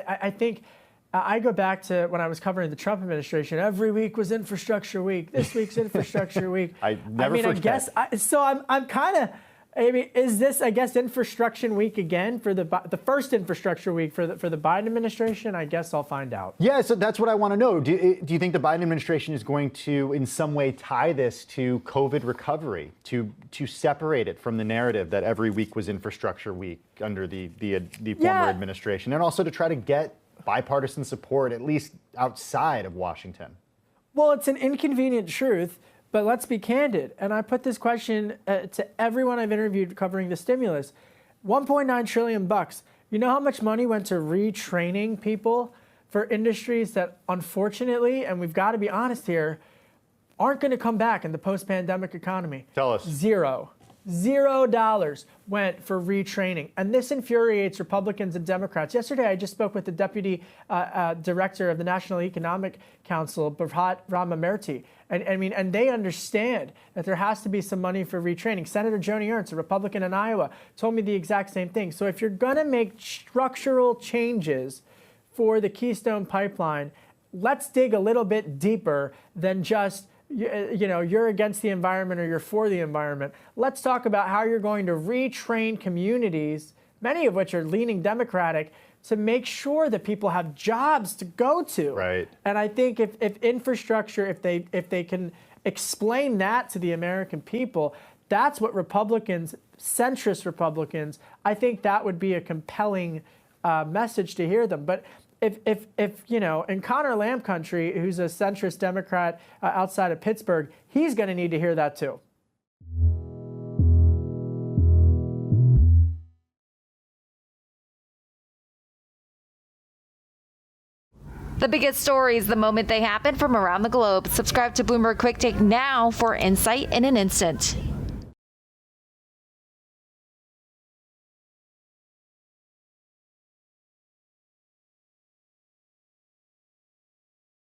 I think I go back to when I was covering the Trump administration. Every week was infrastructure week. This week's infrastructure week. I forget. I'm kind of. I mean, is this, I guess, infrastructure week again for the first infrastructure week for the Biden administration? I guess I'll find out. Yeah, so that's what I want to know. Do you think the Biden administration is going to, in some way, tie this to COVID recovery, to separate it from the narrative that every week was infrastructure week under the former administration, and also to try to get bipartisan support, at least outside of Washington? Well, it's an inconvenient truth. But let's be candid, and I put this question to everyone I've interviewed covering the stimulus. $1.9 trillion. You know how much money went to retraining people for industries that, unfortunately, and we've got to be honest here, aren't going to come back in the post-pandemic economy? Tell us. $0 went for retraining. And this infuriates Republicans and Democrats. Yesterday, I just spoke with the Deputy Director of the National Economic Council, Bharat Ramamerti. And they understand that there has to be some money for retraining. Senator Joni Ernst, a Republican in Iowa, told me the exact same thing. So if you're going to make structural changes for the Keystone Pipeline, let's dig a little bit deeper than just you're against the environment or you're for the environment. Let's talk about how you're going to retrain communities, many of which are leaning Democratic, to make sure that people have jobs to go to. Right. And I think if infrastructure, if they can explain that to the American people, that's what Republicans, centrist Republicans, I think that would be a compelling message to hear them. But if in Connor Lamb country, who's a centrist Democrat outside of Pittsburgh, he's going to need to hear that too. The biggest stories the moment they happen from around the globe. Subscribe to Bloomberg Quick Take now for insight in an instant.